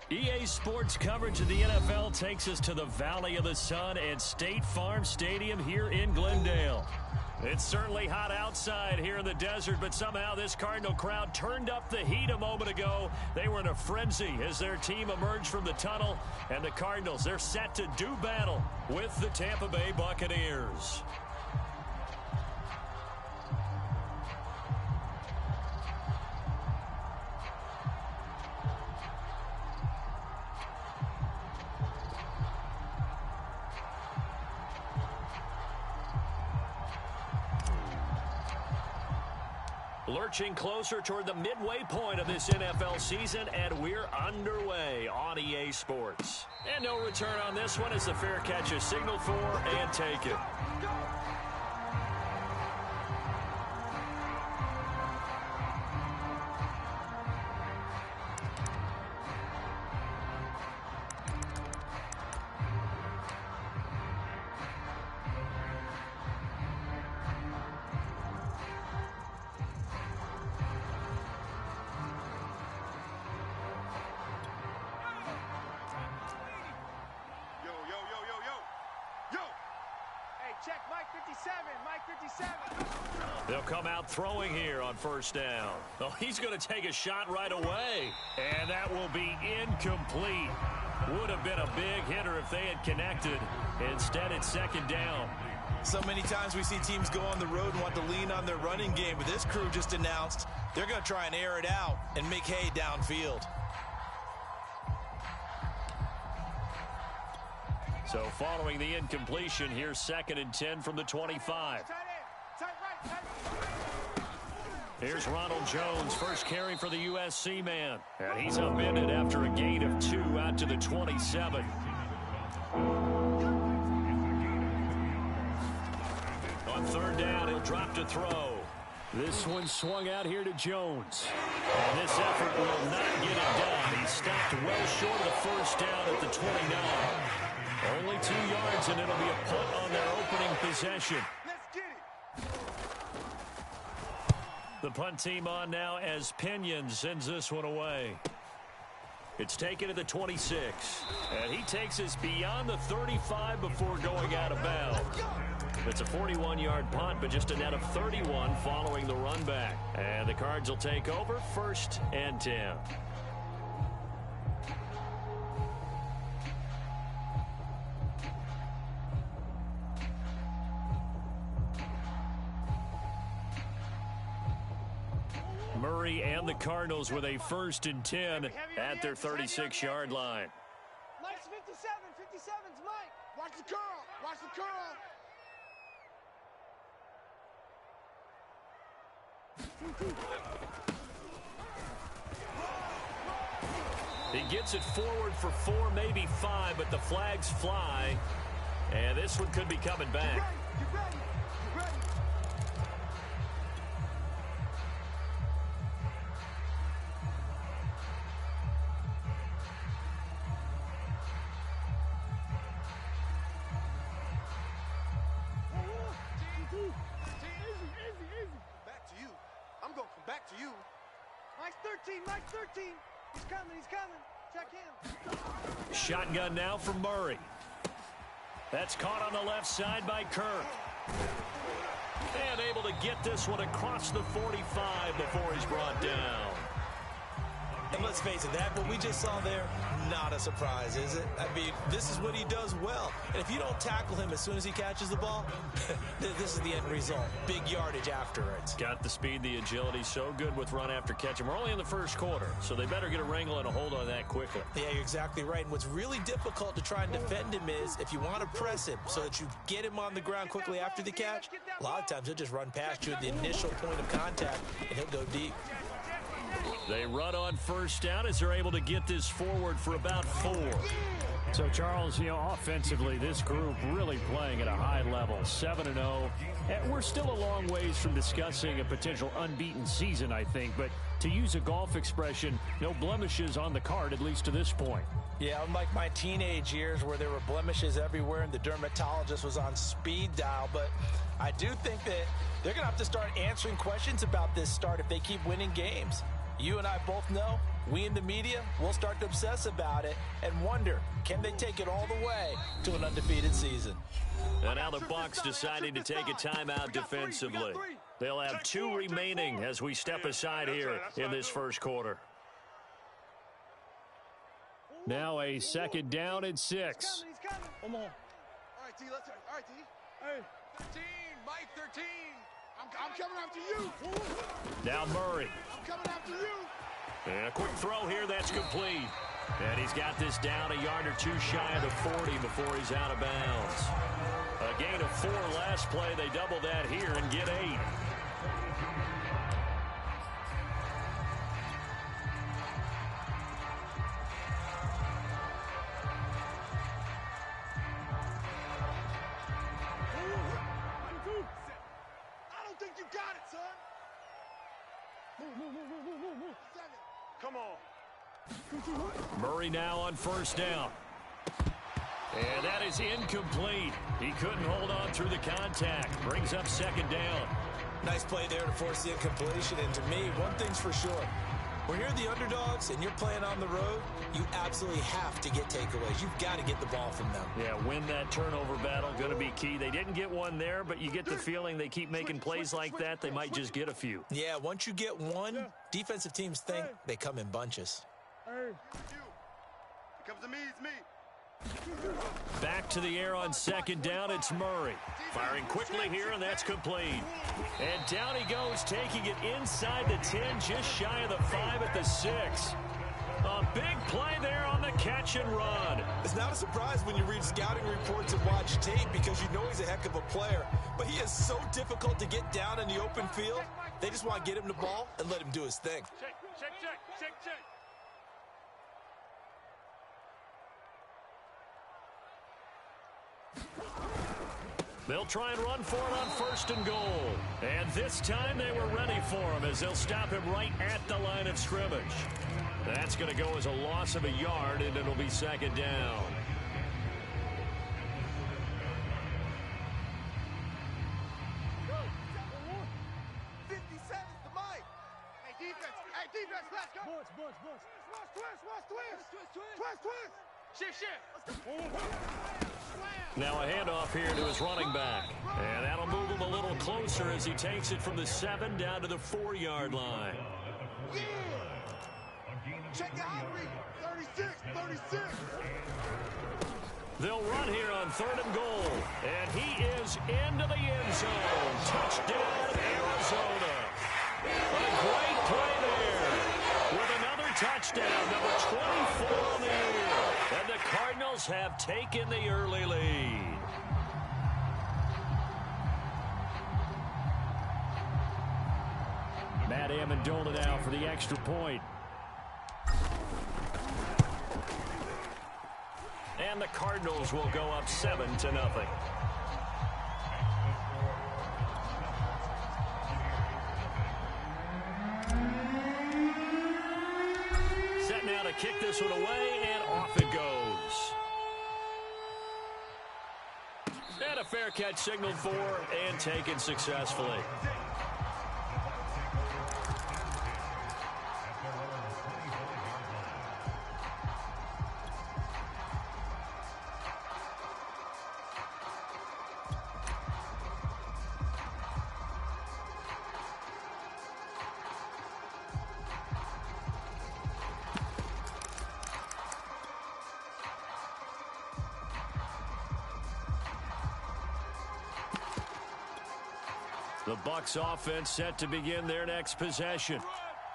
EA Sports coverage of the NFL takes us to the Valley of the Sun and State Farm Stadium here in Glendale. It's certainly hot outside here in the desert, but somehow this Cardinal crowd turned up the heat a moment ago. They were in a frenzy as their team emerged from the tunnel, and the Cardinals, they're set to do battle with the Tampa Bay Buccaneers. Lurching closer toward the midway point of this NFL season, and we're underway on EA Sports. And no return on this one as the fair catch is signaled for and taken. Check, Mike 57, Mike 57. They'll come out throwing here on first down. Oh, he's going to take a shot right away. And that will be incomplete. Would have been a big hitter if they had connected. Instead, it's second down. So many times we see teams go on the road and want to lean on their running game, but this crew just announced they're going to try and air it out and make hay downfield. So following the incompletion, here's 2nd and 10 from the 25. Here's Ronald Jones, first carry for the USC man. And he's upended after a gain of 2 out to the 27. On third down, he'll drop to throw. This one swung out here to Jones. And this effort will not get it done. He stopped well short of the first down at the 29. Only 2 yards, and it'll be a punt on their opening possession. Let's get it. The punt team on now as Pinion sends this one away. It's taken to the 26. And he takes us beyond the 35 before going out of bounds. It's a 41-yard punt, but just a net of 31 following the run back. And the Cards will take over 1st and 10. Murray and the Cardinals with a 1st and 10 at their 36-yard line. Mike's 57. 57's Mike. Watch the curl. Watch the curl. He gets it forward for 4, maybe 5, but the flags fly. And this one could be coming back. Get ready. Get ready. Back to you. Mike's 13. Mike's 13. He's coming. He's coming. Check him. Shotgun now from Murray. That's caught on the left side by Kirk. And able to get this one across the 45 before he's brought down. And let's face it, that what we just saw there, not a surprise, is it? I mean, this is what he does well. And if you don't tackle him as soon as he catches the ball, this is the end result. Big yardage after it. Got the speed, the agility, so good with run after catch. And we're only in the first quarter, so they better get a wrangle and a hold on that quickly. Yeah, you're exactly right. And what's really difficult to try and defend him is if you want to press him so that you get him on the ground quickly after the catch, a lot of times he'll just run past you at the initial point of contact, and he'll go deep. They run on first down as they're able to get this forward for about 4. So, Charles, offensively, this group really playing at a high level, 7-0. And we're still a long ways from discussing a potential unbeaten season, I think. But to use a golf expression, no blemishes on the card, at least to this point. Yeah, unlike my teenage years where there were blemishes everywhere and the dermatologist was on speed dial. But I do think that they're going to have to start answering questions about this start if they keep winning games. You and I both know We in the media, we'll start to obsess about it and wonder, can they take it all the way to an undefeated season? And now the Bucks deciding to take a timeout defensively. They'll have 2 remaining as we step aside here in this first quarter. Now a second down and 6. He's coming. Come on. All right, T, let's go. All right, T. Hey. 13, Mike, 13. I'm coming after you. Now Murray. I'm coming after you. And a quick throw here, that's complete. And he's got this down a yard or 2 shy of the 40 before he's out of bounds. A gain of 4 last play. They double that here and get 8. I don't think you got it, son. Move. 7. Come on. Murray now on first down. And that is incomplete. He couldn't hold on through the contact. Brings up second down. Nice play there to force the incompletion. And to me, one thing's for sure. When you're the underdogs and you're playing on the road, you absolutely have to get takeaways. You've got to get the ball from them. Yeah, win that turnover battle, going to be key. They didn't get one there, but you get the feeling they keep making plays like that, they might just get a few. Yeah, once you get one, defensive teams think they come in bunches. Hey. You. Here comes to me. It's me. Back to the air on second down, it's Murray. Firing quickly here, and that's complete. And down he goes, taking it inside the 10, just shy of the 5 at the 6. A big play there on the catch and run. It's not a surprise when you read scouting reports and watch tape because you know he's a heck of a player. But he is so difficult to get down in the open field. They just want to get him the ball and let him do his thing. Check. They'll try and run for it on first and goal. And this time they were ready for him as they'll stop him right at the line of scrimmage. That's going to go as a loss of a yard, and it'll be second down. Now a handoff here to his running back. And that'll move him a little closer as he takes it from the 7 down to the 4-yard line. Yeah. Check it out, 36. They'll run here on third and goal. And he is into the end zone. Touchdown, Arizona. A great play there with another touchdown, number 24 on the year. And the Cardinals have taken the early lead. Matt Amendola now for the extra point. And the Cardinals will go up 7-0. Set now to kick this one away, and off it goes. And a fair catch signaled for and taken successfully. The Bucks offense set to begin their next possession.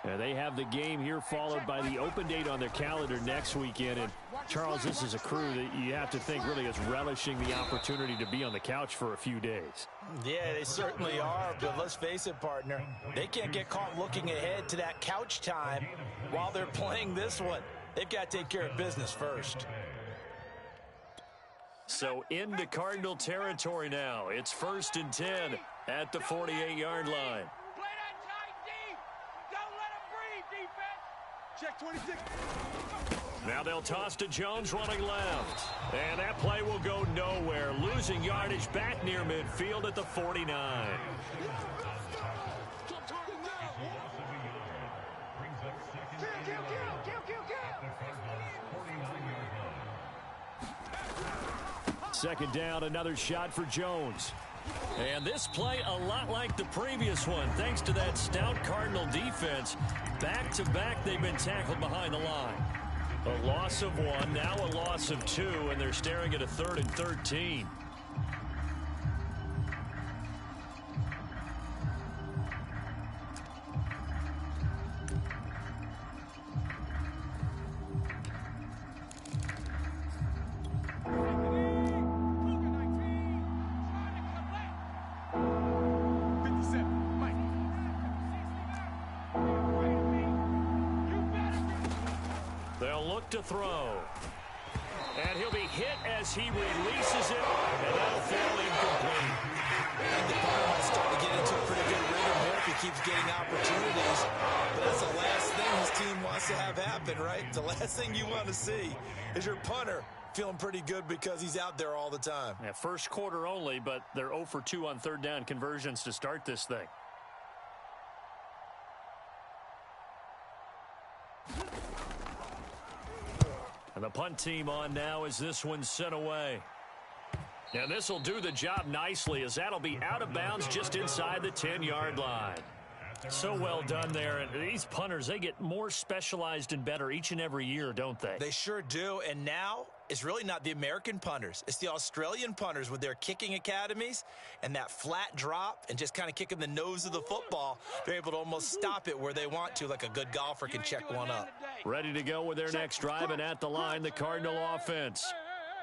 And they have the game here followed by the open date on their calendar next weekend. And Charles, this is a crew that you have to think really is relishing the opportunity to be on the couch for a few days. Yeah, they certainly are, but let's face it, partner. They can't get caught looking ahead to that couch time while they're playing this one. They've got to take care of business first. So into Cardinal territory now. It's 1st and 10 at the 48-yard line. Play that tight deep. Don't let him breathe, defense. Check 26. Now they'll toss to Jones running left. And that play will go nowhere. Losing yardage back near midfield at the 49. Kill. second down, another shot for Jones. And this play a lot like the previous one. Thanks to that stout Cardinal defense, back-to-back they've been tackled behind the line. A loss of 1, now a loss of 2, and they're staring at a 3rd and 13. To throw. And he'll be hit as he releases it, and that'll fall incomplete. And the punter might start to get into a pretty good rhythm here if he keeps getting opportunities. But that's the last thing his team wants to have happen, right? The last thing you want to see is your punter feeling pretty good because he's out there all the time. Yeah, first quarter only, but they're 0 for 2 on third down conversions to start this thing. And the punt team on now as this one's sent away. And this will do the job nicely as that'll be out of bounds just inside the 10-yard line. So well done there. And these punters, they get more specialized and better each and every year, don't they? They sure do. And now it's really not the American punters. It's the Australian punters with their kicking academies and that flat drop and just kind of kicking the nose of the football. They're able to almost stop it where they want to, like a good golfer can check one up. Ready to go with their next drive, and at the line, the Cardinal offense.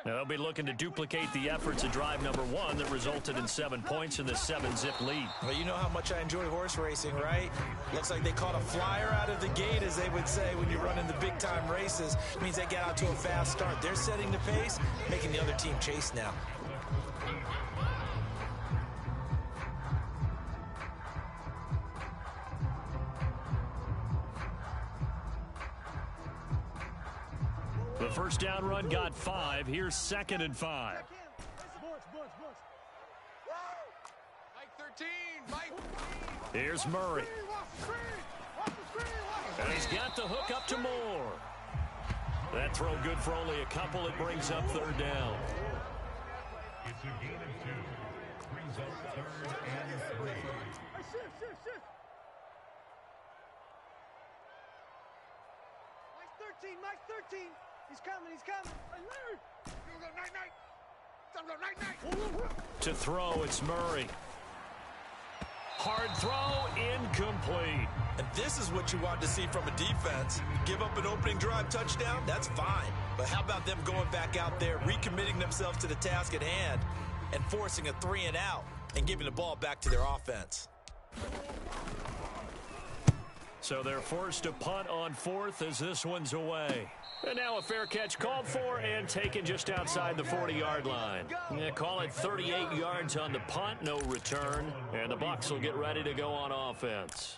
Now, they'll be looking to duplicate the efforts of drive number 1 that resulted in 7 points in the 7-zip lead. Well, you know how much I enjoy horse racing, right? Looks like they caught a flyer out of the gate, as they would say when you run in the big-time races. It means they get out to a fast start. They're setting the pace, making the other team chase now. The first down run got 5. Here's 2nd and 5. Mike 13, Mike. Here's Murray. And he's got the hook up to Moore. That throw good for only a couple. It brings up 3rd down. It's a gain of 2. Brings up 3rd and 3. Mike 13. He's coming. Hey, Larry. Go night-night. Time to go night-night. To throw, it's Murray. Hard throw, incomplete. And this is what you want to see from a defense. Give up an opening drive touchdown, that's fine. But how about them going back out there, recommitting themselves to the task at hand, and forcing a 3-and-out, and giving the ball back to their offense. So they're forced to punt on 4th as this one's away. And now a fair catch called for and taken just outside the 40-yard line. Yeah, call it 38 yards on the punt, no return. And the Bucks will get ready to go on offense.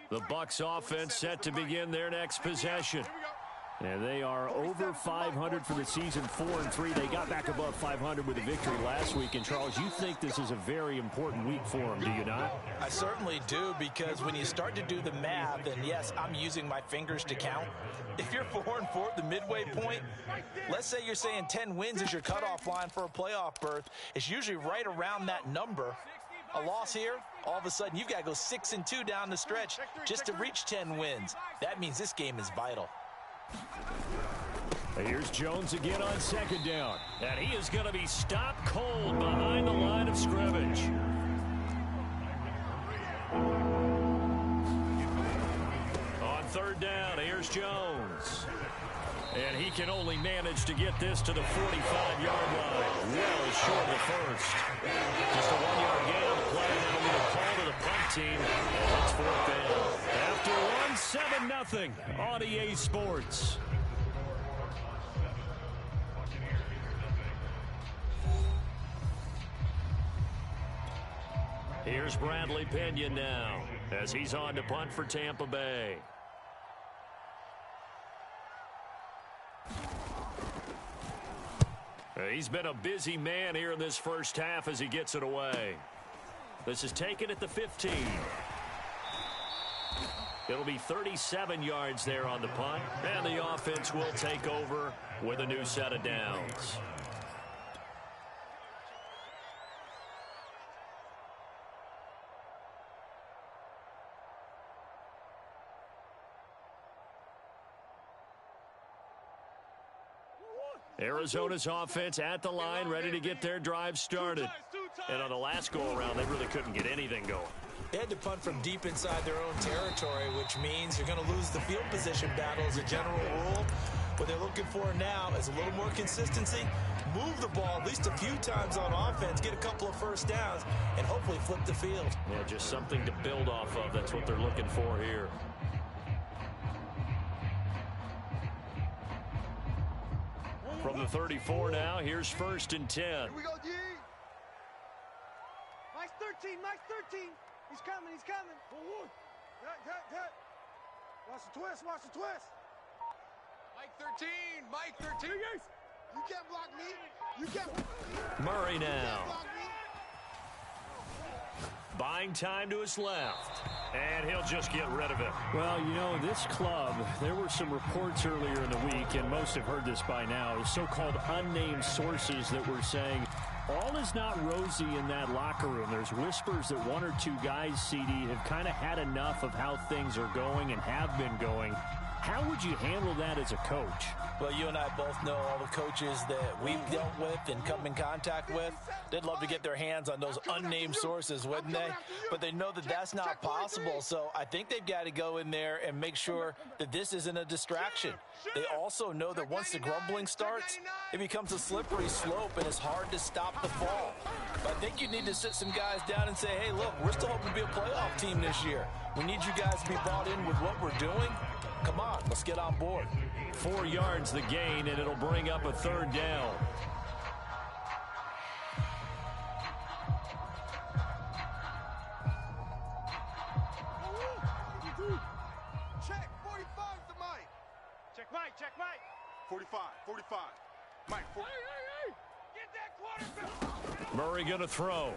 The Bucks offense set to begin their next possession. And they are over 500 for the season, 4-3. They got back above 500 with a victory last week. And, Charles, you think this is a very important week for them, do you not? I certainly do, because when you start to do the math, and yes, I'm using my fingers to count. If you're 4-4 at the midway point, let's say you're saying 10 wins is your cutoff line for a playoff berth. It's usually right around that number. A loss here, all of a sudden you've got to go 6-2 down the stretch just to reach 10 wins. That means this game is vital. Here's Jones again on 2nd down. And he is going to be stopped cold behind the line of scrimmage. On 3rd down, here's Jones. And he can only manage to get this to the 45-yard line. Well short of the first. Just a 1-yard gain on the play. That'll be a call to the punt team. And it's 4th down. After 1, 7-0 on EA Sports. Here's Bradley Pinion now as he's on to punt for Tampa Bay. He's been a busy man here in this first half as he gets it away. This is taken at the 15. It'll be 37 yards there on the punt, and the offense will take over with a new set of downs. Arizona's offense at the line, ready to get their drive started. And on the last go-around, they really couldn't get anything going. They had to punt from deep inside their own territory, which means you're going to lose the field position battle as a general rule. What they're looking for now is a little more consistency, move the ball at least a few times on offense, get a couple of first downs, and hopefully flip the field. Yeah, just something to build off of. That's what they're looking for here. From the 34 now, here's 1st and 10. Here we go, D. Mike's 13, Mike's 13. He's coming, he's coming. Hit. Watch the twist, watch the twist. Mike 13, Mike 13. You can't block me. You can't. Murray You can't now. block me. Buying time to his left. And he'll just get rid of it. Well, you know, this club, there were some reports earlier in the week, and most have heard this by now, so-called unnamed sources that were saying all is not rosy in that locker room. There's whispers that one or two guys, CD, have kind of had enough of how things are going and have been going. How would you handle that as a coach? Well, you and I both know all the coaches that we've dealt with and come in contact with. They'd love to get their hands on those unnamed sources, wouldn't they? But they know that that's not possible, so I think they've got to go in there and make sure that this isn't a distraction. They also know that once the grumbling starts, it becomes a slippery slope and it's hard to stop the fall. But I think you need to sit some guys down and say, hey, look, we're still hoping to be a playoff team this year. We need you guys to be bought in with what we're doing. Come on, let's get on board. 4 yards the gain, and it'll bring up a 3rd down. Check, 45's the Mike. Check Mike, check Mike. 45. Mike, 40. Hey. Get that quarterback. Murray going to throw.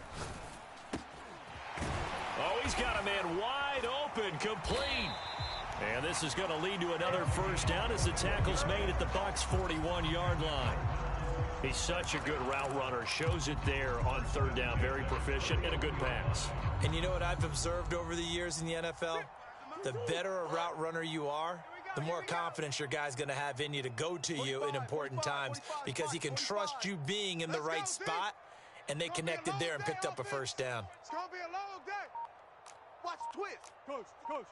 Oh, he's got a man wide open, complete. And this is going to lead to another 1st down as the tackle's made at the Bucks' 41-yard line. He's such a good route runner. Shows it there on 3rd down. Very proficient and a good pass. And you know what I've observed over the years in the NFL? The better a route runner you are, the more confidence your guy's going to have in you to go to you in important times because he can trust you being in the right spot, and they connected there and picked up a 1st down. It's going to be a long day. Watch the twist. Coach.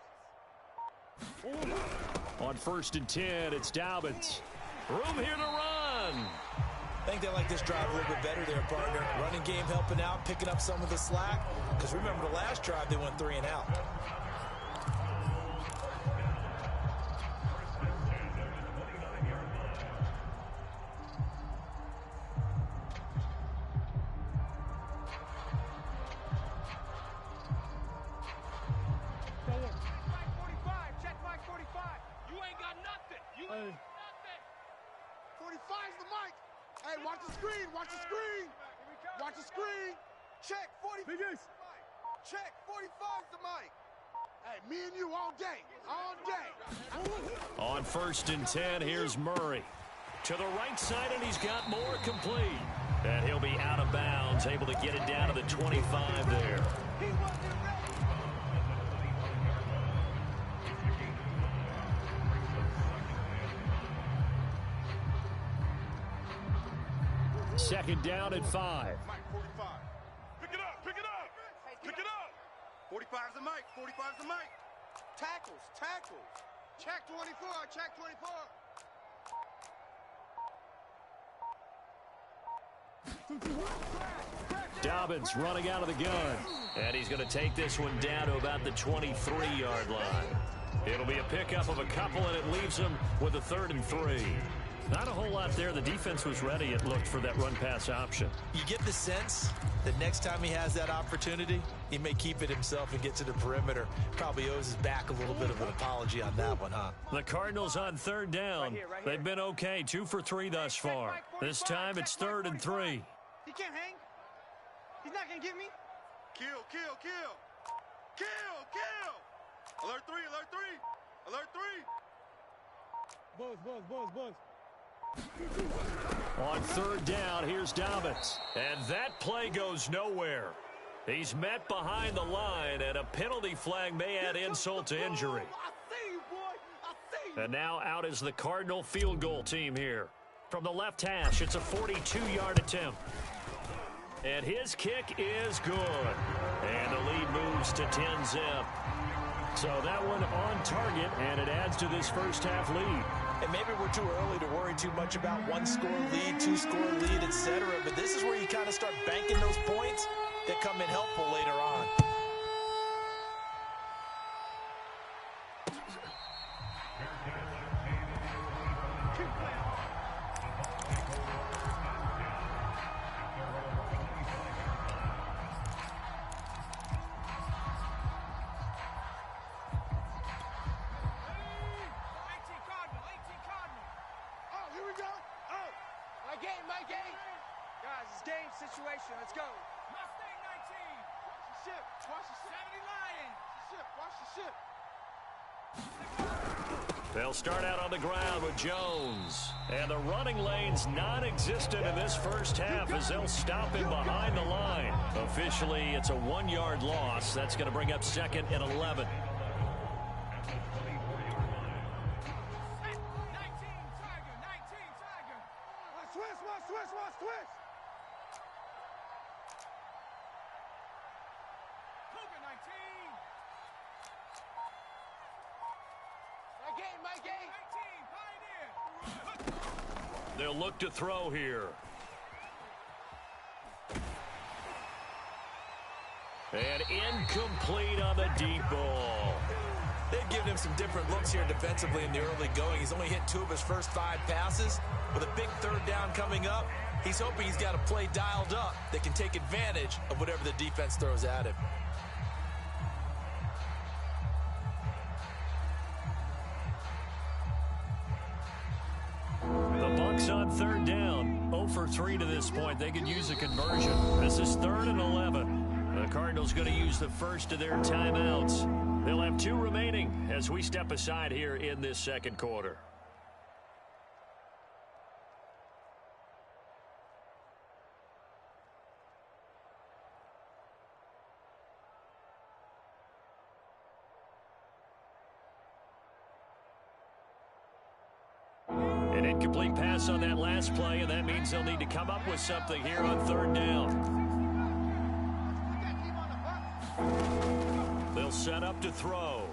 On 1st and 10, it's Dobbins. Room here to run. I think they like this drive a little bit better there, partner. Running game helping out, picking up some of the slack. Because remember the last drive, they went 3 and out. Check Mike 45. You ain't got nothing. You ain't got nothing. 45's the Mike. Hey, watch the screen. Watch the screen. Check, 40. Check, 45's the Mike. Hey, me and you all day. On 1st and 10, here's Murray. To the right side, and he's got more complete. And he'll be out of bounds, able to get it down to the 25 there. He wasn't ready. 2nd down at 5. Mike, 45. Pick it up. 45's the Mike. 45's the Mike. Tackles. Check 24. Dobbins running out of the gun. And he's going to take this one down to about the 23-yard line. It'll be a pickup of a couple, and it leaves him with a 3rd and 3. Not a whole lot there. The defense was ready, it looked, for that run-pass option. You get the sense that next time he has that opportunity, he may keep it himself and get to the perimeter. Probably owes his back a little bit of an apology on that one, huh? The Cardinals on 3rd down. Right here. They've been okay, 2 for 3 thus far. This time it's 3rd and 3. He can't hang. He's not going to get me. Kill. Alert 3, alert 3. Alert 3. Buzz. On third down, here's Dobbins. And that play goes nowhere. He's met behind the line, and a penalty flag may add insult to injury. I see you, boy. I see you. And now out is the Cardinal field goal team here. From the left hash, it's a 42-yard attempt. And his kick is good. And the lead moves to 10-zip. So that one on target, and it adds to this first half lead. And maybe we're too early to worry too much about one-score lead, two-score lead, etc. But this is where you kind of start banking those points that come in helpful later on. My game. Guys, it's game situation. Let's go. Mustang 19. Watch the ship. 70 Lion. Watch the ship. They'll start out on the ground with Jones. And the running lane's non-existent in this first half as they'll stop him behind the line. Officially, it's a 1-yard loss. That's going to bring up second and 11. They'll look to throw here. And incomplete on the deep ball. They've given him some different looks here defensively in the early going. He's only hit 2 of his first 5 passes. With a big third down coming up, he's hoping he's got a play dialed up that can take advantage of whatever the defense throws at him. Bucks on third down. 0 for 3 to this point. They could use a conversion. This is 3rd and 11. The Cardinals going to use the first of their timeouts. They'll have 2 remaining as we step aside here in this second quarter. An incomplete pass on that last play, and that means they'll need to come up with something here on third down. They'll set up to throw.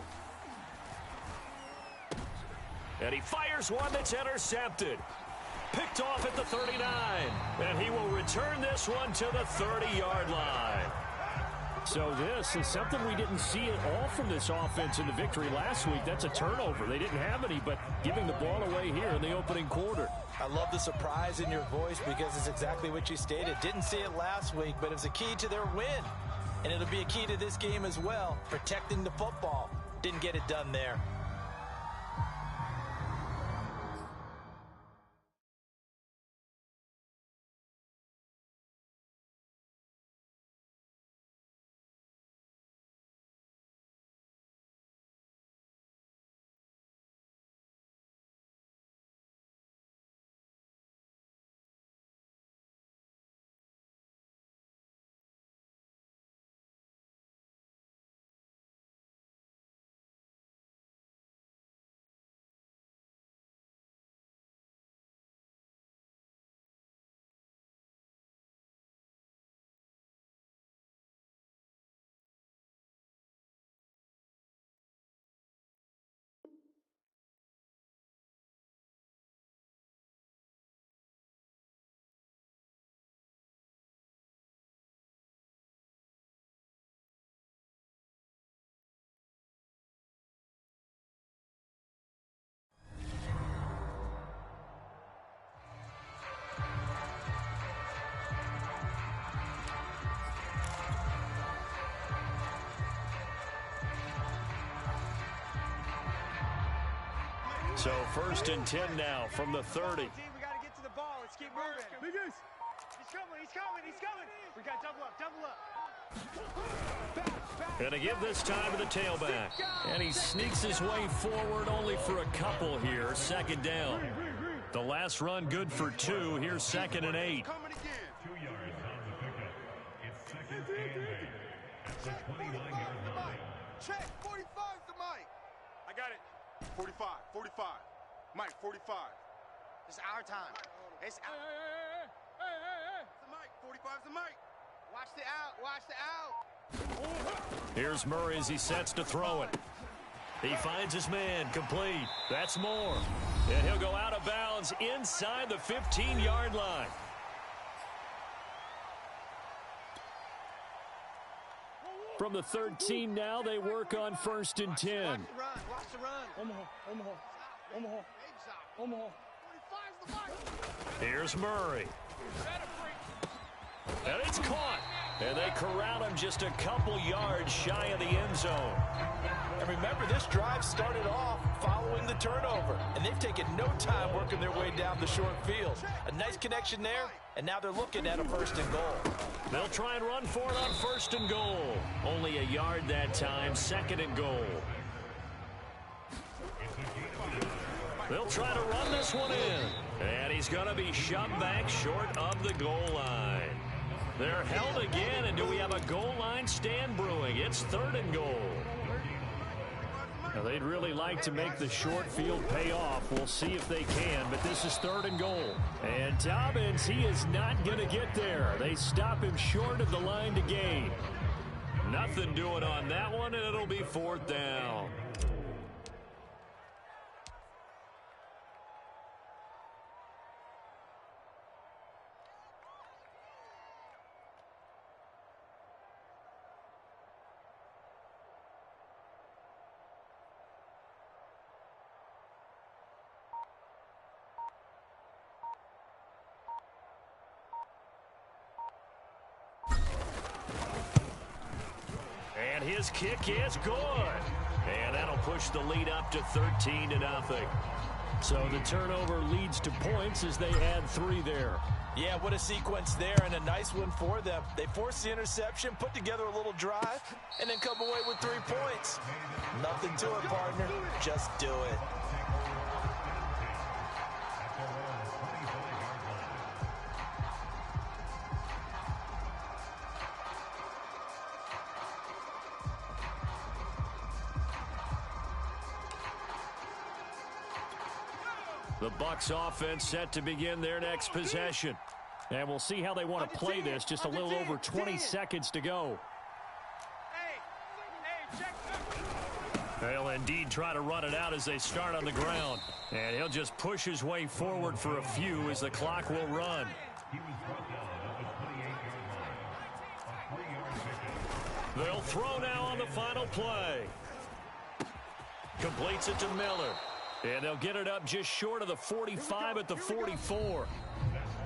And he fires one that's intercepted. Picked off at the 39. And he will return this one to the 30-yard line. So this is something we didn't see at all from this offense in the victory last week. That's a turnover. They didn't have any, but giving the ball away here in the opening quarter. I love the surprise in your voice because it's exactly what you stated. Didn't see it last week, but it's a key to their win. And it'll be a key to this game as well, protecting the football. Didn't get it done there. So 1st and 10 now from the 30. We got to get to the ball. Let's keep moving. He's coming. We got to double up. Back. Going to give this time to the tailback. And he sneaks his way forward only for a couple here. Second down. The last run good for 2. Here's 2nd and 8. 2 yards on the pickup. It's 2nd and 8. At the 29-yard line. Check, 45's the mic. I got it. 45, 45. Mike, 45. It's our time. It's our... Hey. The mic, 45's the mic. Watch the out. Watch the out. Here's Murray as he sets to throw it. He finds his man, complete. That's more. And he'll go out of bounds inside the 15-yard line. From the 13 now, they work on 1st and 10. Watch the run. Omaha. 45's the mic. Here's Murray. And it's caught. And they corral him just a couple yards shy of the end zone. And remember, this drive started off following the turnover, and they've taken no time working their way down the short field. A nice connection there, and now they're looking at a 1st and goal. They'll try and run for it on 1st and goal. Only a yard that time, 2nd and goal. They'll try to run this one in. And he's going to be shoved back short of the goal line. They're held again, and do we have a goal line stand brewing? It's 3rd and goal. Now, they'd really like to make the short field pay off. We'll see if they can, but this is 3rd and goal. And Dobbins, he is not going to get there. They stop him short of the line to gain. Nothing doing on that one, and it'll be 4th down. And his kick is good. And that'll push the lead up to 13-0. So the turnover leads to points as they add 3 there. Yeah, what a sequence there, and a nice one for them. They force the interception, put together a little drive, and then come away with 3 points. Nothing to it, partner. Just do it. The Bucks offense set to begin their next possession. And we'll see how they want to play this. Just a little over 20 seconds to go. They'll indeed try to run it out as they start on the ground. And he'll just push his way forward for a few as the clock will run. They'll throw now on the final play. Completes it to Miller. And they'll get it up just short of the 45 at the 44.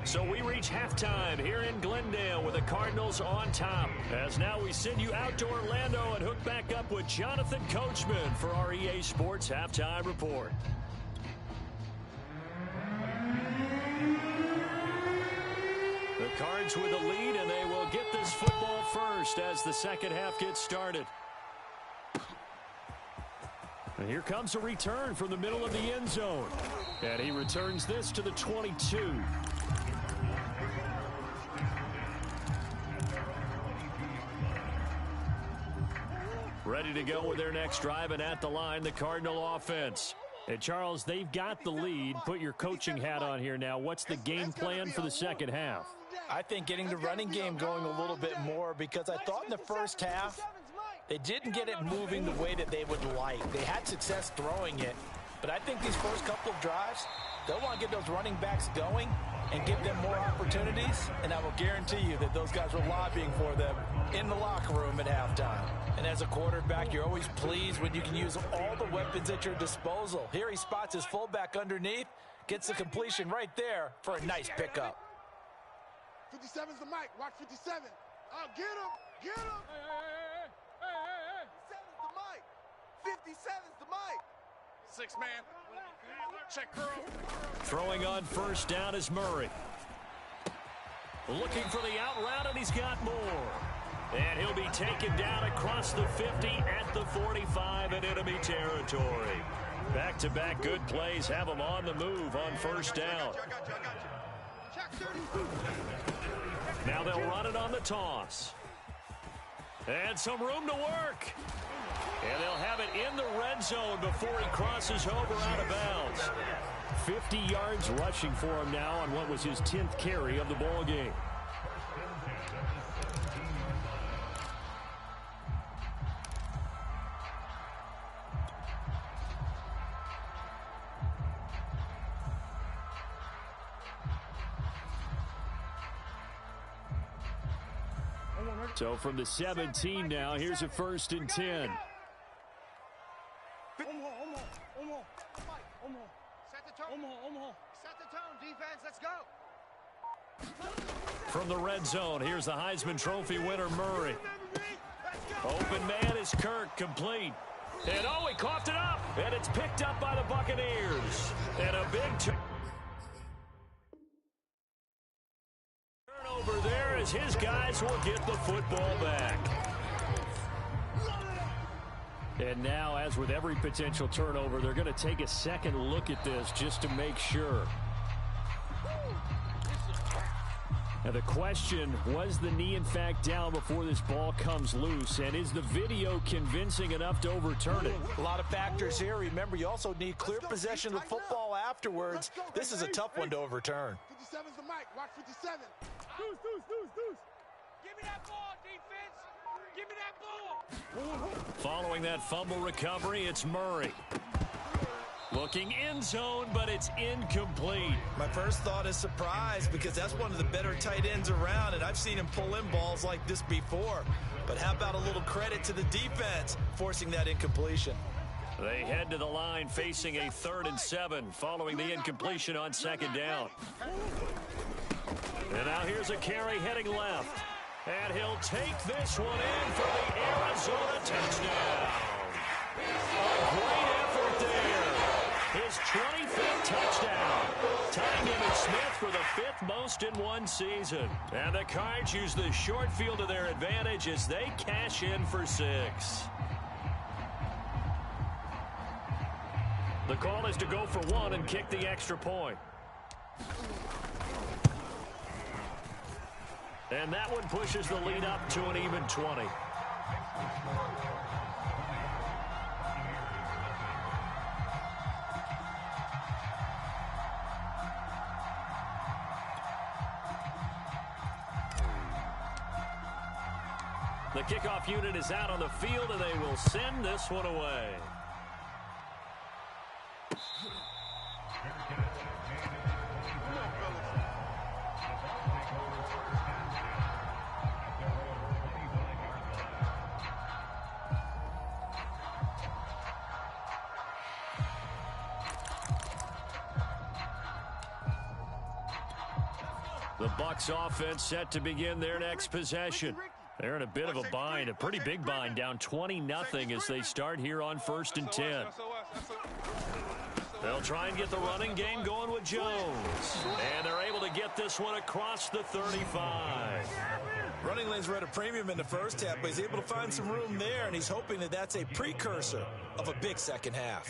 So we reach halftime here in Glendale with the Cardinals on top. As now we send you out to Orlando and hook back up with Jonathan Coachman for our EA Sports Halftime Report. The Cards with the lead, and they will get this football first as the second half gets started. And here comes a return from the middle of the end zone. And he returns this to the 22. Ready to go with their next drive, and at the line, the Cardinal offense. And Charles, they've got the lead. Put your coaching hat on here now. What's the game plan for the second half? I think getting the running game going a little bit more, because I thought in the first half they didn't get it moving the way that they would like. They had success throwing it, but I think these first couple of drives, they'll want to get those running backs going and give them more opportunities, and I will guarantee you that those guys were lobbying for them in the locker room at halftime. And as a quarterback, you're always pleased when you can use all the weapons at your disposal. Here he spots his fullback underneath, gets the completion right there for a nice pickup. 57's the mic. Watch 57. Oh, get him. Get him. 57's the mic. 57's the mic. 6 man. Check curl. Throwing on first down is Murray. Looking for the out route, and he's got more. And he'll be taken down across the 50 at the 45 in enemy territory. Back-to-back good plays have him on the move on first down. Now they'll run it on the toss. And some room to work. And they'll have it in the red zone before he crosses over out of bounds. 50 yards rushing for him now on what was his 10th carry of the ball game. So from the 17 now, here's a 1st and 10. Set the tone, defense. Let's go. From the red zone, here's the Heisman Trophy winner, Murray. Open man is Kirk, complete. And oh, he coughed it up. And it's picked up by the Buccaneers. And a big turnover there as his guys will get the football back. And now, as with every potential turnover, they're going to take a second look at this just to make sure. Now the question, was the knee in fact down before this ball comes loose? And is the video convincing enough to overturn it? A lot of factors here. Remember, you also need clear possession of the football afterwards. This is a tough one to overturn. 57's the mic. Watch 57. Deuce. Give me that ball, defense. Give me that ball. Following that fumble recovery, it's Murray. Looking end zone, but it's incomplete. My first thought is surprise because that's one of the better tight ends around, and I've seen him pull in balls like this before. But how about a little credit to the defense forcing that incompletion? They head to the line facing a 3rd and 7 following the incompletion on 2nd down. And now here's a carry heading left. And he'll take this one in for the Arizona touchdown. A great effort there. His 25th touchdown. Tying Emmitt Smith for the 5th most in one season. And the Cards use the short field to their advantage as they cash in for 6. The call is to go for 1 and kick the extra point. And that one pushes the lead up to an even 20. The kickoff unit is out on the field, and they will send this one away. The Bucks offense set to begin their next possession. They're in a bit of a bind, a pretty big bind, down 20-0 as they start here on 1st and 10. They'll try and get the running game going with Jones. And they're able to get this one across the 35. Running lanes were at a premium in the first half, but he's able to find some room there, and he's hoping that that's a precursor of a big second half.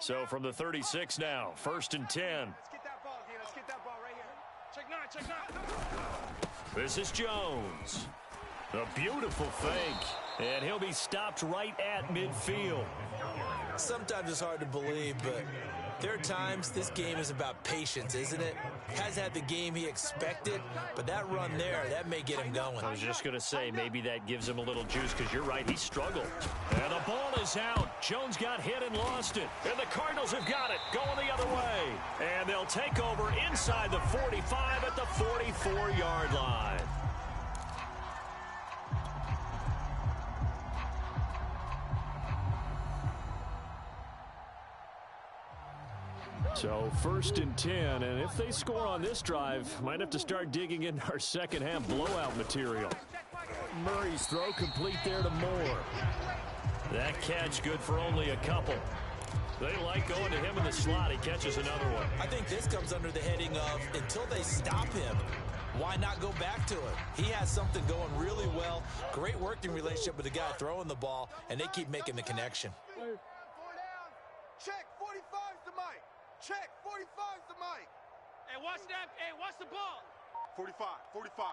So from the 36 now, 1st and 10. Let's get that ball, D. Let's get that ball right here. Check 9. This is Jones. A beautiful fake. And he'll be stopped right at midfield. Sometimes it's hard to believe, but there are times this game is about patience, isn't it? Hasn't had the game he expected, but that run there, that may get him going. I was just going to say, maybe that gives him a little juice, because you're right, he struggled. And the ball is out. Jones got hit and lost it. And the Cardinals have got it, going the other way. And they'll take over inside the 45 at the 44-yard line. So 1st and 10, and if they score on this drive, might have to start digging into our second half blowout material. Murray's throw complete there to Moore. That catch good for only a couple. They like going to him in the slot. He catches another one. I think this comes under the heading of until they stop him, why not go back to it? He has something going really well. Great working relationship with the guy throwing the ball, and they keep making the connection. Check, 45's the mic. Check, 45's the mic. Hey, watch that. Hey, watch the ball. 45, 45.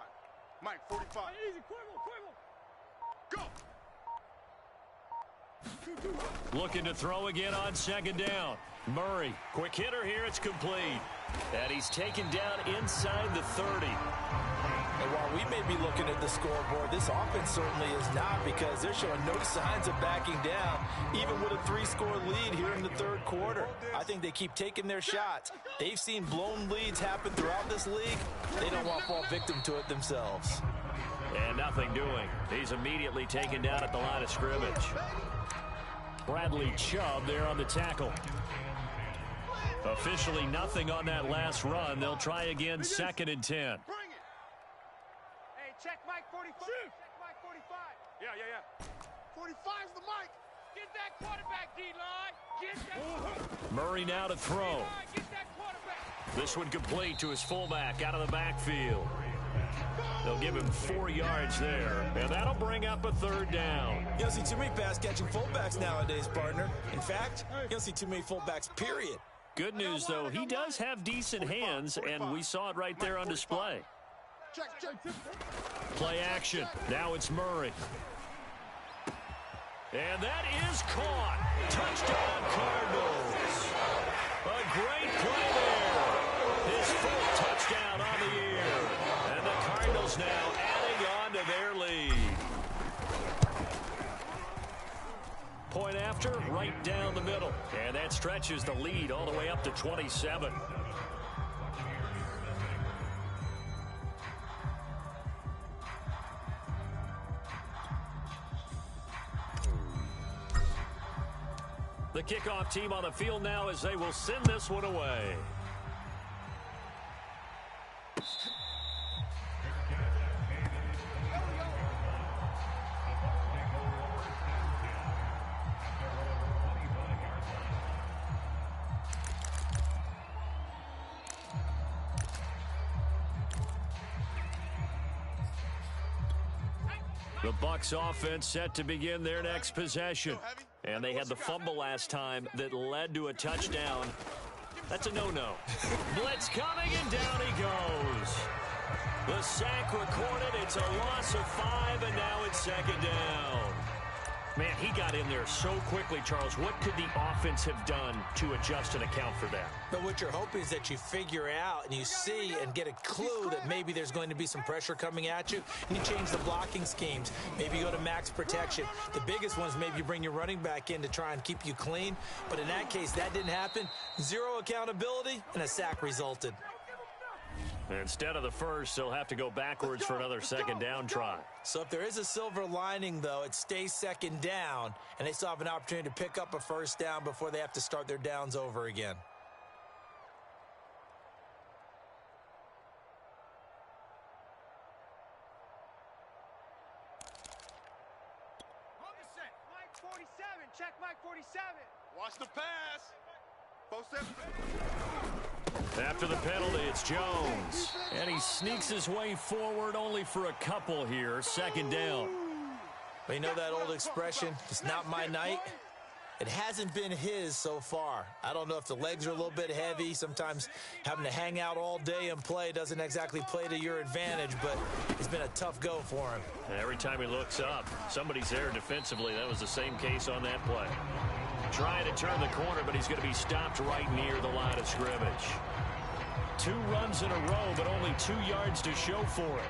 Mike, 45. Easy, quiver. Go. Looking to throw again on second down. Murray, quick hitter here. It's complete. And he's taken down inside the 30. And while we may be looking at the scoreboard, this offense certainly is not, because they're showing no signs of backing down, even with a 3-score lead here in the third quarter. I think they keep taking their shots. They've seen blown leads happen throughout this league. They don't want to fall victim to it themselves. And nothing doing. He's immediately taken down at the line of scrimmage. Bradley Chubb there on the tackle. Officially nothing on that last run. They'll try again, 2nd and 10. Hey, check Mike 45. Check Mike 45. Yeah. 45's the mic. Get that quarterback, D-line. Get that. Murray now to throw. D-line, get that quarterback. This one complete to his fullback out of the backfield. They'll give him 4 yards there, and that'll bring up a 3rd down. You don't see too many pass-catching fullbacks nowadays, partner. In fact, you don't see too many fullbacks, period. Good news, though, he does have decent hands, and we saw it right there on display. Check. Play action. Now it's Murray. And that is caught. Touchdown, Cardinals. A great play there. His 4th touchdown on the year. And the Cardinals now adding on to their lead. Point after, right down the middle. And that stretches the lead all the way up to 27. The kickoff team on the field now as they will send this one away. The Bucks offense set to begin their next possession. And they had the fumble last time that led to a touchdown. That's a no-no. Blitz coming, and down he goes. The sack recorded. It's a loss of 5, and now it's 2nd down. Man, he got in there so quickly, Charles. What could the offense have done to adjust and account for that? But what you're hoping is that you figure out and you see and get a clue that maybe there's going to be some pressure coming at you, and you change the blocking schemes. Maybe you go to max protection. The biggest one is maybe you bring your running back in to try and keep you clean. But in that case, that didn't happen. 0 accountability, and a sack resulted. Instead of the first, they'll have to go backwards for another 2nd down try. So if there is a silver lining, though, it stays 2nd down, and they still have an opportunity to pick up a 1st down before they have to start their downs over again. Mike 47. Check Mike 47. Watch the pass. 47. After the penalty, it's Jones. And he sneaks his way forward only for a couple here. 2nd down. But you know that old expression, it's not my night? It hasn't been his so far. I don't know if the legs are a little bit heavy. Sometimes having to hang out all day and play doesn't exactly play to your advantage, but it's been a tough go for him. And every time he looks up, somebody's there defensively. That was the same case on that play. Trying to turn the corner, but he's going to be stopped right near the line of scrimmage. 2 runs in a row, but only 2 yards to show for it.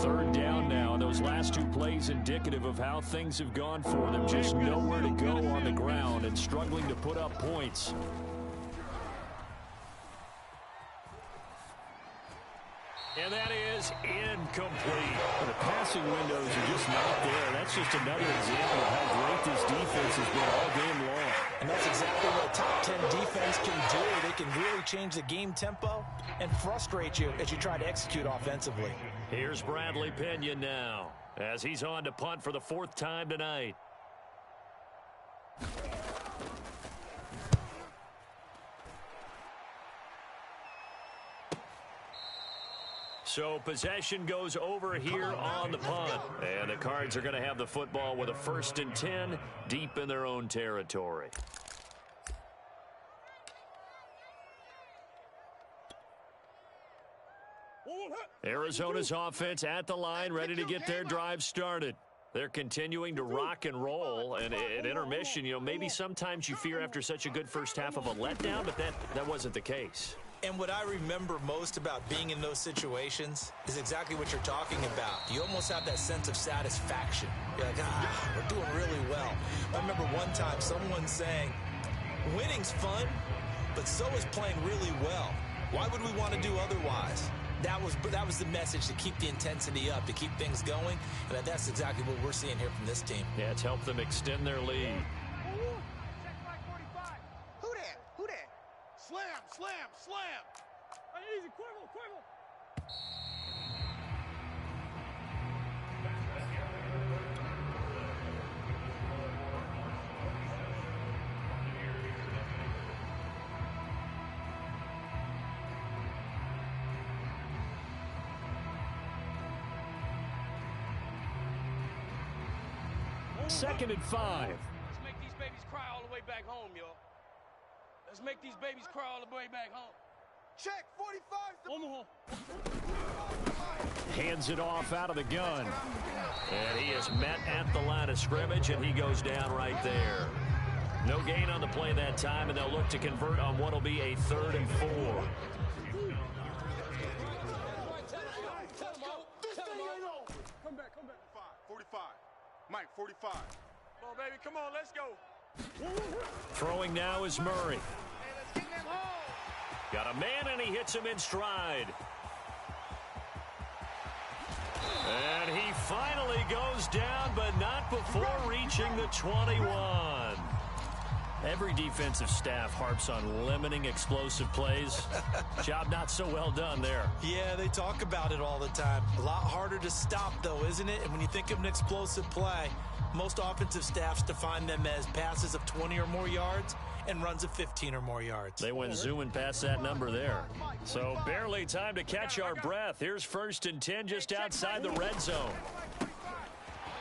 3rd down now, and those last 2 plays indicative of how things have gone for them. Just nowhere to go on the ground and struggling to put up points. And that is incomplete. The passing windows are just not there. That's just another example of how great this defense has been all game long. And that's exactly what a top 10 defense can do. They can really change the game tempo and frustrate you as you try to execute offensively. Here's Bradley Pinion now as he's on to punt for the 4th time tonight. So possession goes over here on the punt. And the Cards are going to have the football with a 1st and 10 deep in their own territory. Arizona's offense at the line, ready to get their drive started. They're continuing to rock and roll, and at intermission, you know, maybe sometimes you fear after such a good first half of a letdown, but that wasn't the case. And what I remember most about being in those situations is exactly what you're talking about. You almost have that sense of satisfaction. You're like, we're doing really well. I remember one time someone saying, winning's fun, but so is playing really well. Why would we want to do otherwise? That was the message, to keep the intensity up, to keep things going, and that's exactly what we're seeing here from this team. Yeah, it's helped them extend their lead. Who that? Who that? Slam, slam, slam. Hey, easy, quiver, quiver. Second and 5. Let's make these babies cry all the way back home, y'all. Let's make these babies cry all the way back home. Check, 45's the... Omaha. Hands it off out of the gun. And he is met at the line of scrimmage, and he goes down right there. No gain on the play that time, and they'll look to convert on what will be a 3rd and 4. Come back, come back. 45. Mike, 45. Come on, baby, come on, let's go. Throwing now is Murray. Hey, let's get them home. Got a man, and he hits him in stride. And he finally goes down, but not before reaching the 21. Every defensive staff harps on limiting explosive plays. Job not so well done there. Yeah, they talk about it all the time. A lot harder to stop, though, isn't it? And when you think of an explosive play, most offensive staffs define them as passes of 20 or more yards and runs of 15 or more yards. They went zooming past that number there. So barely time to catch our breath. Here's 1st and 10 just outside the red zone.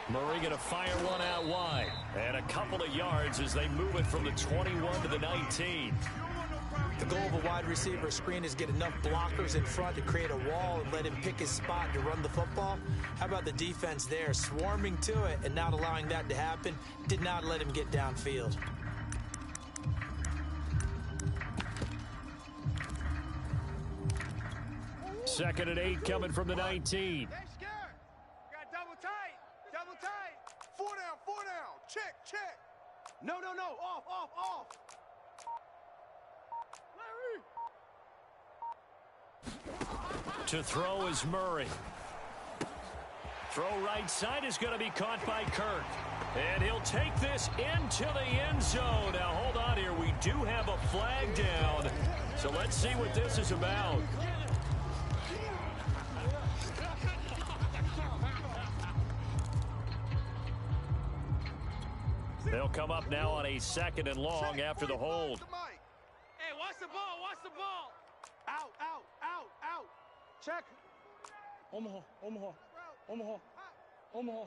Murray going to fire one out wide. And a couple of yards as they move it from the 21 to the 19. The goal of a wide receiver screen is get enough blockers in front to create a wall and let him pick his spot to run the football. How about the defense there, swarming to it and not allowing that to happen? Did not let him get downfield. Second and 8 coming from the 19. They scared. Got double tight. Double tight. 4 down, 4 down. Check, check. No, no, no. Off, off, off. Larry. To throw is Murray. Throw right side is going to be caught by Kirk. And he'll take this into the end zone. Now, hold on here. We do have a flag down. So let's see what this is about. They'll come up now on a 2nd and long after the hold. Hey, watch the ball. Watch the ball. Out, out, out, out. Check. Omaha, Omaha, Omaha, Omaha.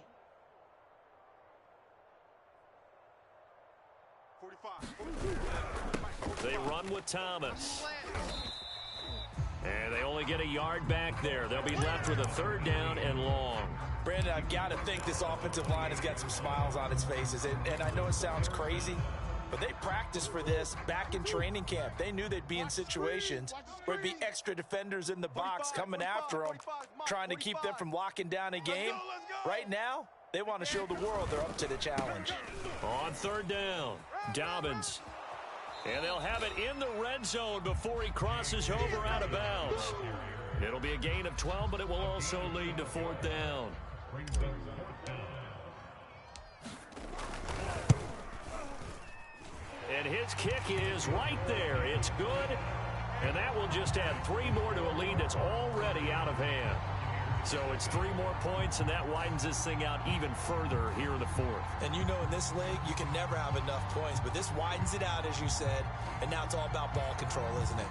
45. They run with Thomas. And they only get a yard back there. They'll be left with a 3rd down and long. Brandon, I've got to think this offensive line has got some smiles on its faces. And I know it sounds crazy, but they practiced for this back in training camp. They knew they'd be in situations where it'd be extra defenders in the box coming after them, trying to keep them from locking down a game. Right now, they want to show the world they're up to the challenge. On 3rd down, Dobbins. And they'll have it in the red zone before he crosses over out of bounds. It'll be a gain of 12, but it will also lead to 4th down. And his kick is right there. It's good. And that will just add 3 more to a lead that's already out of hand. So it's 3 more points, and that widens this thing out even further here in the 4th. And you know in this league, you can never have enough points, but this widens it out, as you said, and now it's all about ball control, isn't it?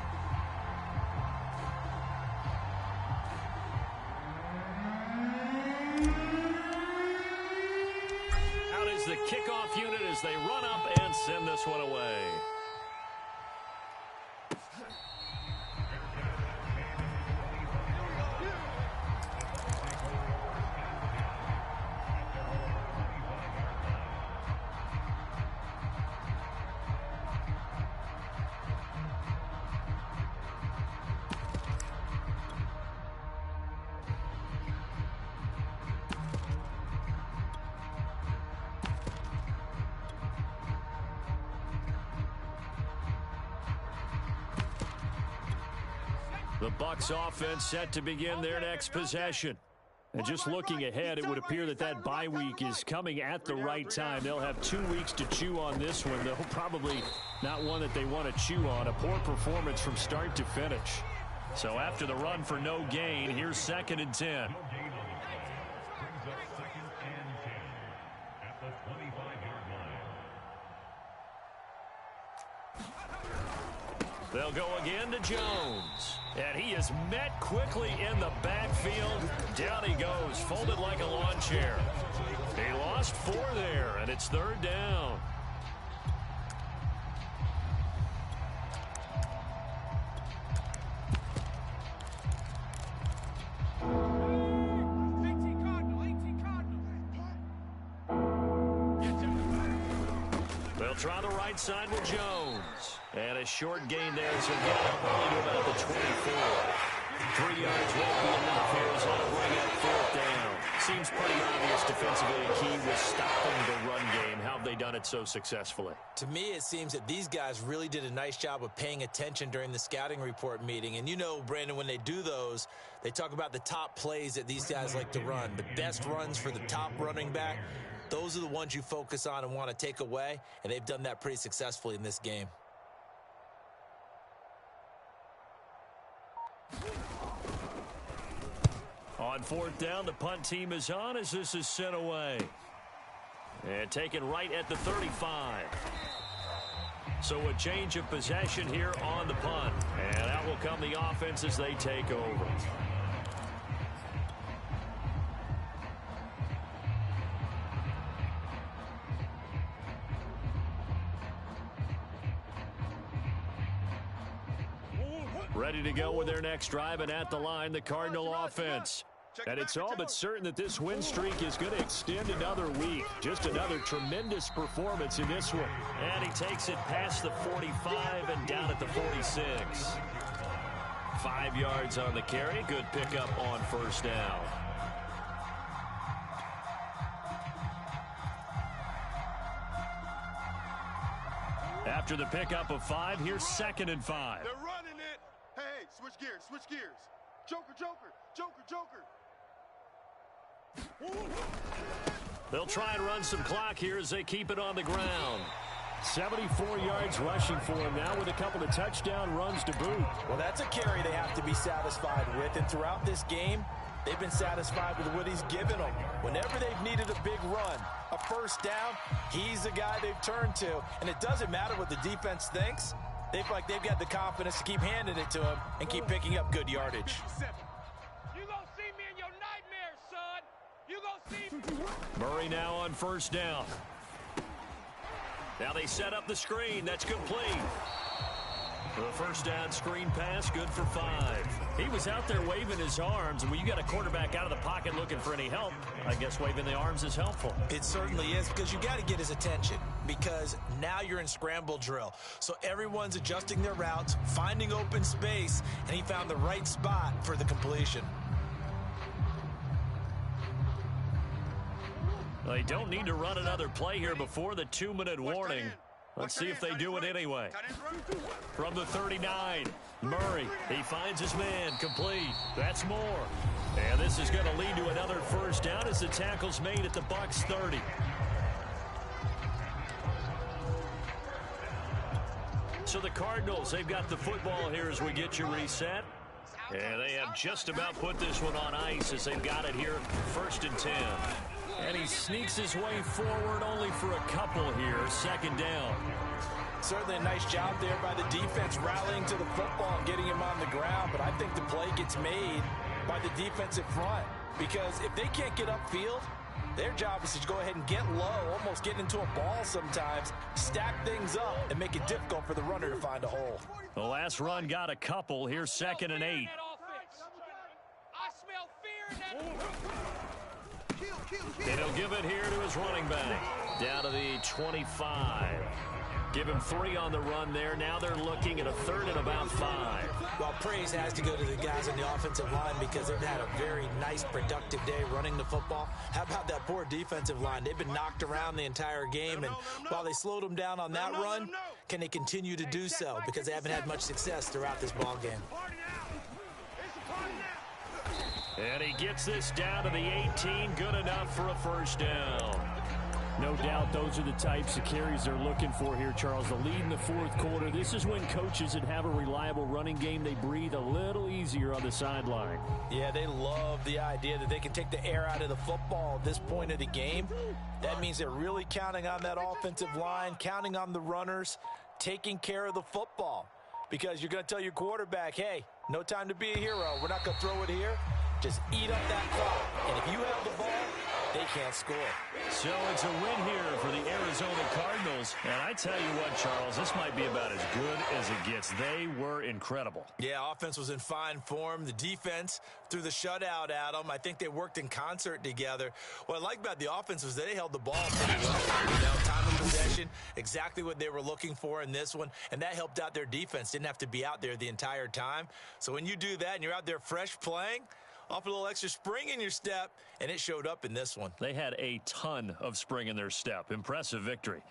Out is the kickoff unit as they run up and send this one away. The Bucks offense set to begin their next possession. And just looking ahead, it would appear that that bye week is coming at the right time. They'll have 2 weeks to chew on this one, though probably not one that they want to chew on. A poor performance from start to finish. So after the run for no gain, here's 2nd and 10. They'll go again to Jones. And he is met quickly in the backfield. Down he goes, folded like a lawn chair. He lost 4 there, and it's 3rd down. They'll try the right side with Jones. And a short gain there as he'll get up only to about the 24. 3 yards won't be enough here as they'll bring up 4th down. Seems pretty obvious defensively a key was stopping the run game. How have they done it so successfully? To me, it seems that these guys really did a nice job of paying attention during the scouting report meeting. And you know, Brandon, when they do those, they talk about the top plays that these guys like to run. The best runs for the top running back. Those are the ones you focus on and want to take away. And they've done that pretty successfully in this game. On 4th down, the punt team is on as this is sent away. And taken right at the 35. So a change of possession here on the punt. And out will come the offense as they take over. Ready to go with their next drive, and at the line, the Cardinal offense. And it's all but certain that this win streak is going to extend another week. Just another tremendous performance in this one. And he takes it past the 45 and down at the 46. 5 yards on the carry. Good pickup on 1st down. After the pickup of 5, here's 2nd and 5. They're running it. Hey, switch gears, switch gears. Joker, Joker, Joker, Joker. They'll try and run some clock here as they keep it on the ground. 74 yards rushing for him now with a couple of touchdown runs to boot. Well, that's a carry they have to be satisfied with. And throughout this game, they've been satisfied with what he's given them. Whenever they've needed a big run, a 1st down, he's the guy they've turned to. And it doesn't matter what the defense thinks. They feel like they've got the confidence to keep handing it to him and keep picking up good yardage. You gonna see me in your nightmares, son. You gonna see me. Murray now on 1st down. Now they set up the screen. That's complete. The 1st down screen pass, good for 5. He was out there waving his arms, and when you got a quarterback out of the pocket looking for any help, I guess waving the arms is helpful. It certainly is, because you got to get his attention, because now you're in scramble drill. So everyone's adjusting their routes, finding open space, and he found the right spot for the completion. They don't need to run another play here before the 2-minute warning. Let's see if they do it anyway. From the 39, Murray, he finds his man, complete. That's more. And this is going to lead to another 1st down as the tackle's made at the Bucks 30. So the Cardinals, they've got the football here as we get you reset. And they have just about put this one on ice as they've got it here, 1st and 10. And he sneaks his way forward only for a couple here, 2nd down. Certainly a nice job there by the defense rallying to the football and getting him on the ground, but I think the play gets made by the defensive front because if they can't get upfield, their job is to go ahead and get low, almost get into a ball sometimes, stack things up, and make it difficult for the runner to find a hole. The last run got a couple. Here's 2nd and 8. I smell fear in that. And he'll give it here to his running back. Down to the 25. Give him 3 on the run there. Now they're looking at a 3rd and about 5. Well, praise has to go to the guys on the offensive line because they've had a very nice, productive day running the football. How about that poor defensive line? They've been knocked around the entire game, and while they slowed them down on that run, can they continue to do so? Because they haven't had much success throughout this ball game. And he gets this down to the 18. Good enough for a 1st down. No doubt those are the types of carries they're looking for here, Charles. The lead in the 4th quarter. This is when coaches that have a reliable running game, they breathe a little easier on the sideline. Yeah, they love the idea that they can take the air out of the football at this point of the game. That means they're really counting on that offensive line, counting on the runners, taking care of the football. Because you're going to tell your quarterback, hey, no time to be a hero. We're not going to throw it here. Just eat up that clock. And if you have the ball, they can't score. So it's a win here for the Arizona Cardinals. And I tell you what, Charles, this might be about as good as it gets. They were incredible. Yeah, offense was in fine form. The defense threw the shutout at them. I think they worked in concert together. What I like about the offense was they held the ball pretty well. Time of possession, exactly what they were looking for in this one. And that helped out their defense. Didn't have to be out there the entire time. So when you do that and you're out there fresh playing, off a little extra spring in your step, and it showed up in this one. They had a ton of spring in their step. Impressive victory.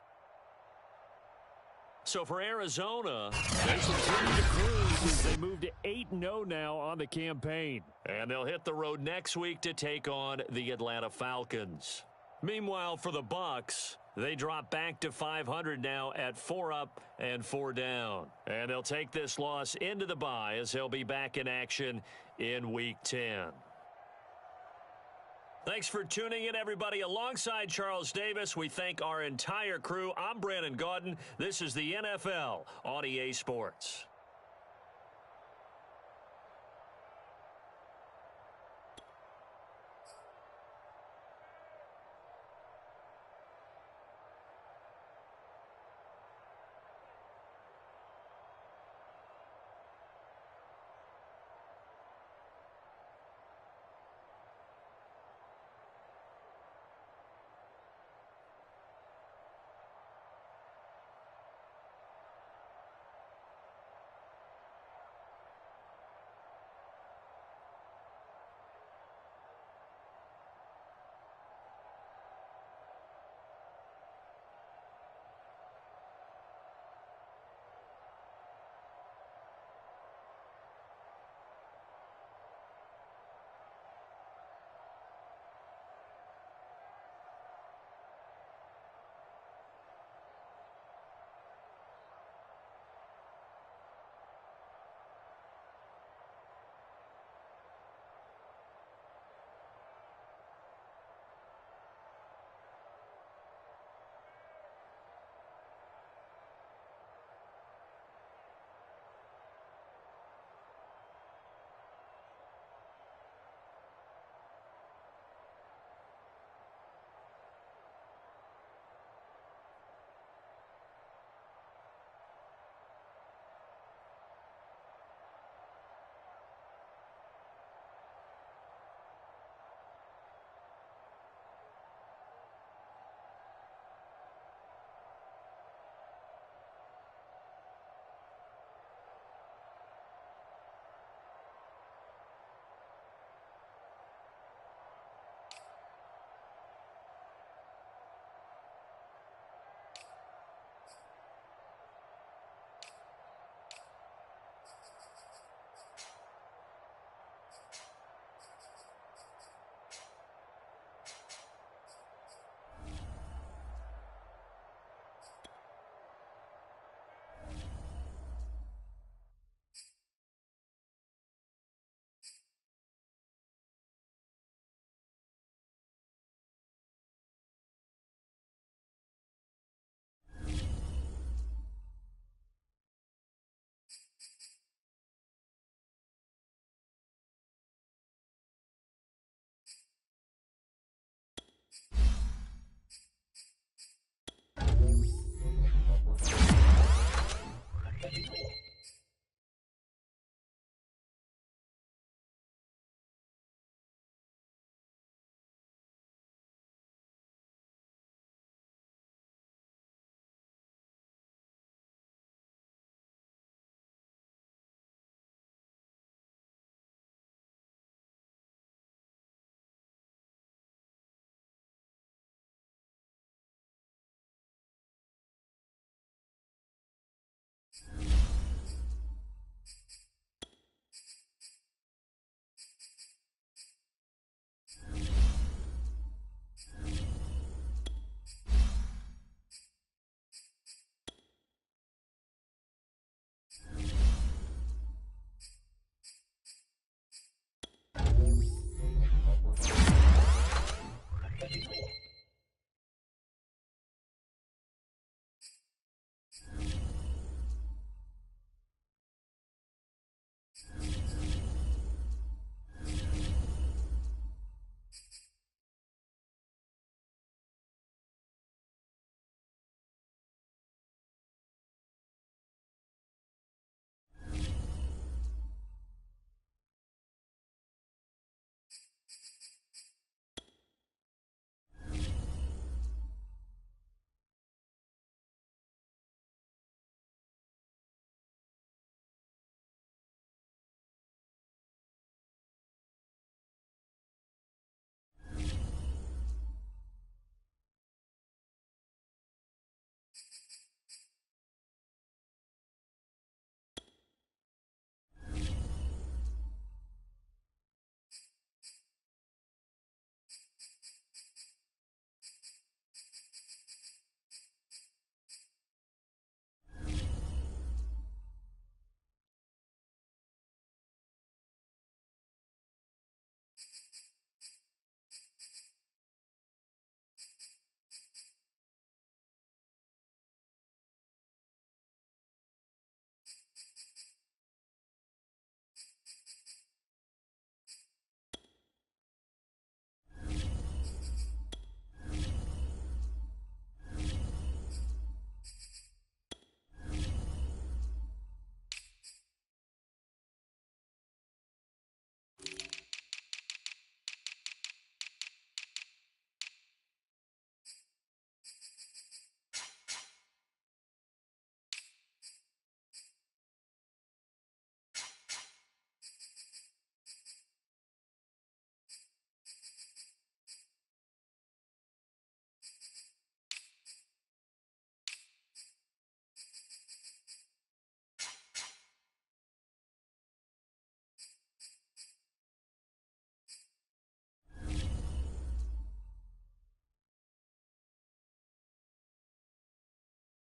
So for Arizona, they continue to cruise as they move to 8-0 now on the campaign. And they'll hit the road next week to take on the Atlanta Falcons. Meanwhile, for the Bucks, they drop back to 500 now at 4 up and 4 down. And they'll take this loss into the bye as they'll be back in action in Week 10. Thanks for tuning in, everybody. Alongside Charles Davis, we thank our entire crew. I'm Brandon Gaudin. This is the NFL on EA Sports.